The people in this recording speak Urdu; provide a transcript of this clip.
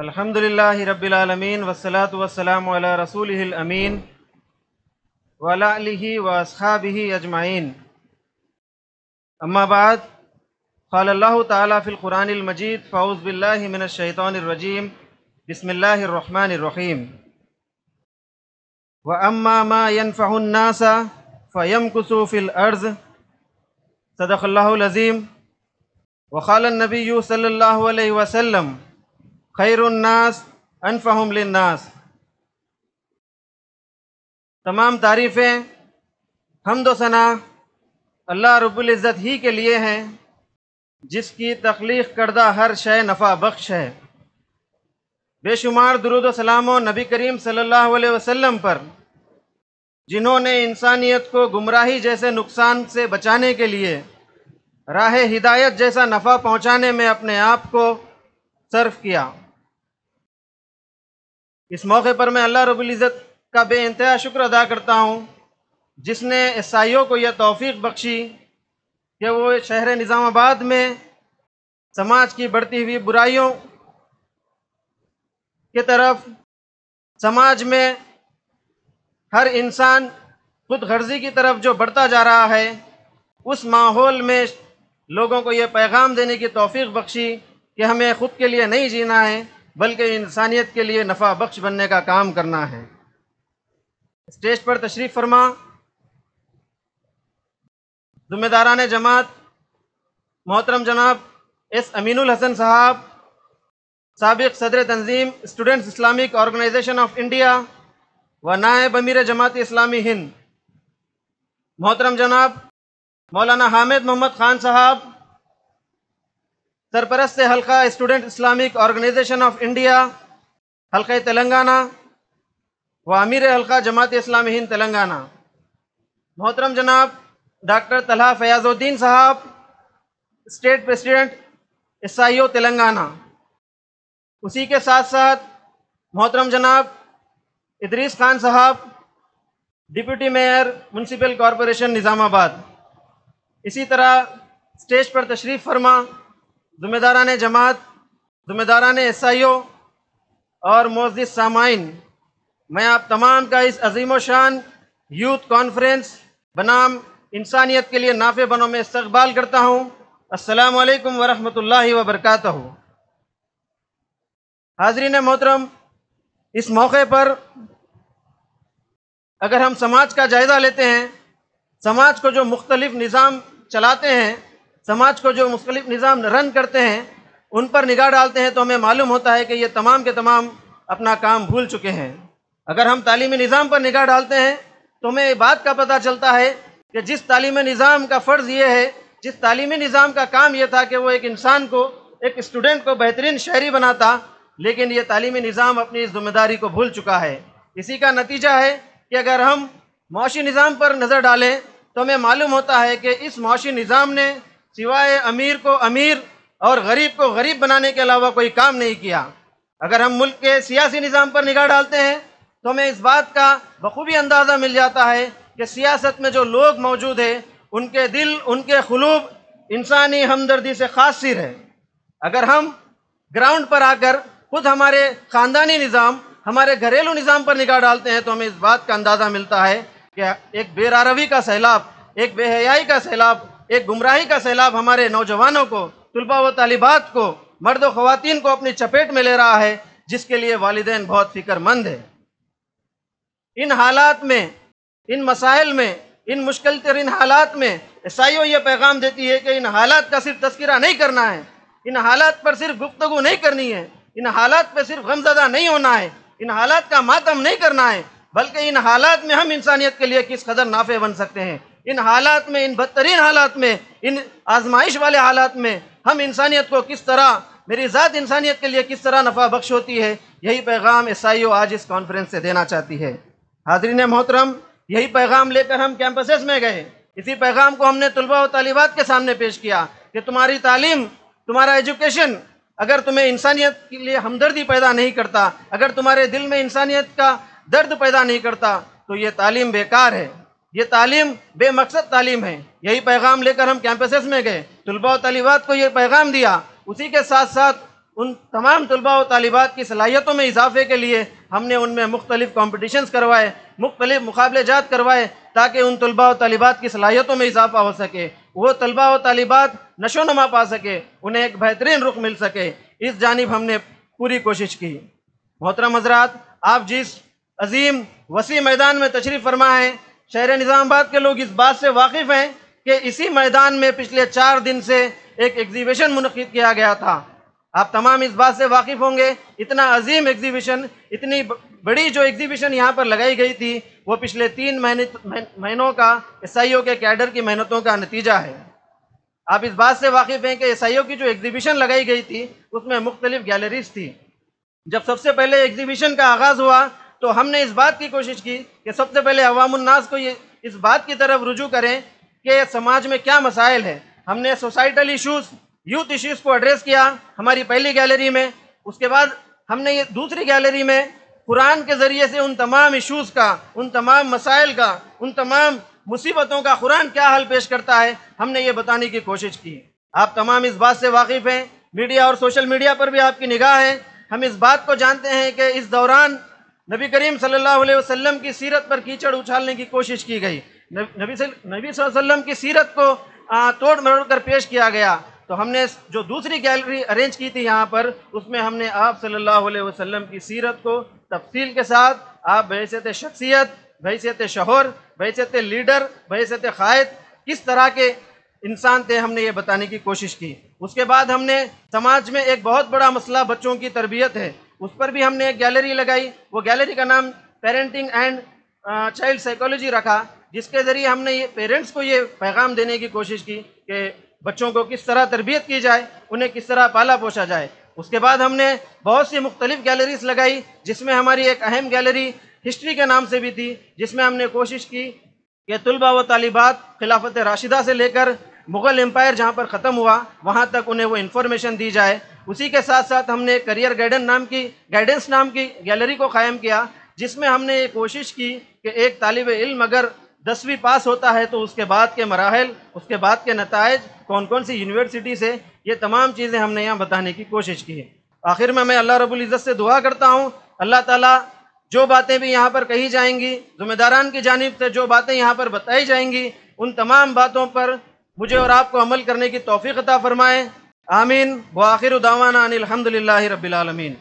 الحمدللہ رب العالمین والصلاة والسلام علی رسولہ الامین وعلی آلہ واصحابہ اجمعین، اما بعد، قال اللہ تعالی فی القرآن المجید فاعوذ باللہ من الشیطان الرجیم بسم اللہ الرحمن الرحیم وَأَمَّا مَا يَنْفَعُ النَّاسَ فَيَمْكُثُ فِي الْأَرْضِ صدق اللہ العظیم۔ وقال النبی صلی اللہ علیہ وسلم خیر الناس انفعهم للناس۔ تمام تعریفیں، حمد و ثنا اللہ رب العزت ہی کے لیے ہیں، جس کی تخلیق کردہ ہر شے نفع بخش ہے۔ بے شمار درود و سلام و نبی کریم صلی اللہ علیہ وسلم پر، جنہوں نے انسانیت کو گمراہی جیسے نقصان سے بچانے کے لیے راہ ہدایت جیسا نفع پہنچانے میں اپنے آپ کو صرف کیا۔ اس موقع پر میں اللہ رب العزت کا بے انتہا شکر ادا کرتا ہوں، جس نے عیسائیوں کو یہ توفیق بخشی کہ وہ شہر نظام آباد میں سماج کی بڑھتی ہوئی برائیوں کی طرف، سماج میں ہر انسان خود غرضی کی طرف جو بڑھتا جا رہا ہے، اس ماحول میں لوگوں کو یہ پیغام دینے کی توفیق بخشی کہ ہمیں خود کے لیے نہیں جینا ہے، بلکہ انسانیت کے لیے نفع بخش بننے کا کام کرنا ہے۔ اسٹیج پر تشریف فرما ذمہ داران جماعت محترم جناب ایس امین الحسن صاحب، سابق صدر تنظیم Students Islamic Organisation of India و نائب امیر جماعت اسلامی ہند، محترم جناب مولانا حامد محمد خان صاحب، سرپرست حلقہ Student Islamic Organisation of India حلقہ تلنگانہ و امیر حلقہ جماعت اسلامی ہند تلنگانہ، محترم جناب ڈاکٹر طلحہ فیاض الدین صاحب، اسٹیٹ پریزیڈنٹ عیسائیوں تلنگانہ، اسی کے ساتھ ساتھ محترم جناب ادریس خان صاحب، ڈپٹی میئر میونسپل کارپوریشن نظام آباد۔ اسی طرح اسٹیج پر تشریف فرما ذمہ داران جماعت، ذمہ داران عیسائیوں اور معزز سامعین، میں آپ تمام کا اس عظیم و شان یوتھ کانفرنس بنام انسانیت کے لیے نافع بنوں میں استقبال کرتا ہوں۔ السلام علیکم ورحمۃ اللہ وبرکاتہ۔ حاضرین محترم، اس موقع پر اگر ہم سماج کا جائزہ لیتے ہیں، سماج کو جو مختلف نظام چلاتے ہیں، سماج کو جو مختلف نظام رن کرتے ہیں، ان پر نگاہ ڈالتے ہیں تو ہمیں معلوم ہوتا ہے کہ یہ تمام کے تمام اپنا کام بھول چکے ہیں۔ اگر ہم تعلیمی نظام پر نگاہ ڈالتے ہیں تو ہمیں یہ بات کا پتہ چلتا ہے کہ جس تعلیمی نظام کا فرض یہ ہے، جس تعلیمی نظام کا کام یہ تھا کہ وہ ایک انسان کو، ایک اسٹوڈنٹ کو بہترین شہری بناتا، لیکن یہ تعلیمی نظام اپنی اس ذمہ داری کو بھول چکا ہے۔ اسی کا نتیجہ ہے کہ اگر ہم معاشی نظام پر نظر ڈالیں تو ہمیں معلوم ہوتا ہے کہ اس معاشی نظام نے سوائے امیر کو امیر اور غریب کو غریب بنانے کے علاوہ کوئی کام نہیں کیا۔ اگر ہم ملک کے سیاسی نظام پر نگاہ ڈالتے ہیں تو ہمیں اس بات کا بخوبی اندازہ مل جاتا ہے کہ سیاست میں جو لوگ موجود ہیں، ان کے دل، ان کے قلوب انسانی ہمدردی سے خاص سیر ہے۔ اگر ہم گراؤنڈ پر آ کر خود ہمارے خاندانی نظام، ہمارے گھریلو نظام پر نگاہ ڈالتے ہیں تو ہمیں اس بات کا اندازہ ملتا ہے کہ ایک بے راروی کا سیلاب، ایک بے حیائی کا سیلاب، ایک گمراہی کا سیلاب ہمارے نوجوانوں کو، طلباء و طالبات کو، مرد و خواتین کو اپنی چپیٹ میں لے رہا ہے، جس کے لیے والدین بہت فکر مند ہیں۔ ان حالات میں، ان مسائل میں، ان مشکل ترین حالات میں عیسائیوں یہ پیغام دیتی ہے کہ ان حالات کا صرف تذکرہ نہیں کرنا ہے، ان حالات پر صرف گفتگو نہیں کرنی ہے، ان حالات پہ صرف غمزدہ نہیں ہونا ہے، ان حالات کا ماتم نہیں کرنا ہے، بلکہ ان حالات میں ہم انسانیت کے لیے کس قدر نافع بن سکتے ہیں، ان حالات میں، ان بدترین حالات میں، ان آزمائش والے حالات میں ہم انسانیت کو کس طرح، میری ذات انسانیت کے لیے کس طرح نفع بخش ہوتی ہے، یہی پیغام عیسائیوں آج اس کانفرنس سے دینا چاہتی ہے۔ حاضرین محترم، یہی پیغام لے کر ہم کیمپسز میں گئے، اسی پیغام کو ہم نے طلباء و طالبات کے سامنے پیش کیا کہ تمہاری تعلیم، تمہارا ایجوکیشن اگر تمہیں انسانیت کے لیے ہمدردی پیدا نہیں کرتا، اگر تمہارے دل میں انسانیت کا درد پیدا نہیں کرتا تو یہ تعلیم بیکار ہے، یہ تعلیم بے مقصد تعلیم ہے۔ یہی پیغام لے کر ہم کیمپسز میں گئے، طلباء و طالبات کو یہ پیغام دیا، اسی کے ساتھ ساتھ ان تمام طلباء و طالبات کی صلاحیتوں میں اضافے کے لیے ہم نے ان میں مختلف کمپٹیشنز کروائے، مختلف مقابلے جات کروائے، تاکہ ان طلباء و طالبات کی صلاحیتوں میں اضافہ ہو سکے، وہ طلباء و طالبات نشو و نما پا سکے، انہیں ایک بہترین رخ مل سکے۔ اس جانب ہم نے پوری کوشش کی۔ محترم حضرات، آپ جس عظیم وسیع میدان میں تشریف فرما ہیں، شہر نظام آباد کے لوگ اس بات سے واقف ہیں کہ اسی میدان میں پچھلے 4 دن سے ایک ایگزیبیشن منعقد کیا گیا تھا۔ آپ تمام اس بات سے واقف ہوں گے، اتنا عظیم ایگزیبیشن، اتنی بڑی جو ایگزیبیشن یہاں پر لگائی گئی تھی، وہ پچھلے 3 مہینوں کا ایس آئی او کے کیڈر کی محنتوں کا نتیجہ ہے۔ آپ اس بات سے واقف ہیں کہ ایس آئی او کی جو ایگزیبیشن لگائی گئی تھی، اس میں مختلف گیلریز تھی۔ جب سب سے پہلے ایگزیبیشن کا آغاز ہوا تو ہم نے اس بات کی کوشش کی کہ سب سے پہلے عوام الناس کو اس بات کی طرف رجوع کریں کہ سماج میں کیا مسائل ہیں۔ ہم نے سوسائٹل ایشوز، یوتھ ایشوز کو ایڈریس کیا ہماری پہلی گیلری میں۔ اس کے بعد ہم نے یہ دوسری گیلری میں قرآن کے ذریعے سے ان تمام ایشوز کا، ان تمام مسائل کا، ان تمام مصیبتوں کا قرآن کیا حل پیش کرتا ہے، ہم نے یہ بتانے کی کوشش کی۔ آپ تمام اس بات سے واقف ہیں، میڈیا اور سوشل میڈیا پر بھی آپ کی نگاہ ہے۔ ہم اس بات کو جانتے ہیں کہ اس دوران نبی کریم صلی اللہ علیہ وسلم کی سیرت پر کیچڑ اچھالنے کی کوشش کی گئی، نبی صلی اللہ علیہ وسلم کی سیرت کو توڑ مروڑ کر پیش کیا گیا۔ تو ہم نے جو دوسری گیلری ارینج کی تھی یہاں پر، اس میں ہم نے آپ صلی اللہ علیہ وسلم کی سیرت کو تفصیل کے ساتھ، آپ بحیثیت شخصیت، بحیثیت شوہر، بحیثیت لیڈر، بحیثیت قائد کس طرح کے انسان تھے، ہم نے یہ بتانے کی کوشش کی۔ اس کے بعد ہم نے سماج میں ایک بہت بڑا مسئلہ بچوں کی تربیت ہے، اس پر بھی ہم نے ایک گیلری لگائی۔ وہ گیلری کا نام پیرنٹنگ اینڈ چائلڈ سائیکالوجی رکھا، جس کے ذریعے ہم نے پیرنٹس کو یہ پیغام دینے کی کوشش کی کہ بچوں کو کس طرح تربیت کی جائے، انہیں کس طرح پالا پوشا جائے۔ اس کے بعد ہم نے بہت سی مختلف گیلریز لگائی، جس میں ہماری ایک اہم گیلری ہسٹری کے نام سے بھی تھی، جس میں ہم نے کوشش کی کہ طلباء و طالبات خلافت راشدہ سے لے کر مغل امپائر جہاں پر ختم ہوا وہاں تک انہیں وہ انفارمیشن دی جائے۔ اسی کے ساتھ ساتھ ہم نے کریئر گائیڈنس نام کی گیلری کو قائم کیا، جس میں ہم نے یہ کوشش کی کہ ایک طالب علم اگر 10ویں پاس ہوتا ہے تو اس کے بعد کے مراحل، اس کے بعد کے نتائج، کون کون سی یونیورسٹی سے، یہ تمام چیزیں ہم نے یہاں بتانے کی کوشش کی ہے۔ آخر میں اللہ رب العزت سے دعا کرتا ہوں، اللہ تعالیٰ جو باتیں بھی یہاں پر کہی جائیں گی، ذمہ داران کی جانب سے جو باتیں یہاں پر بتائی جائیں گی، ان تمام باتوں پر مجھے اور آپ کو عمل کرنے کی توفیق عطا فرمائے۔ آمین۔ وآخر دعوانا ان الحمد للہ رب العالمین۔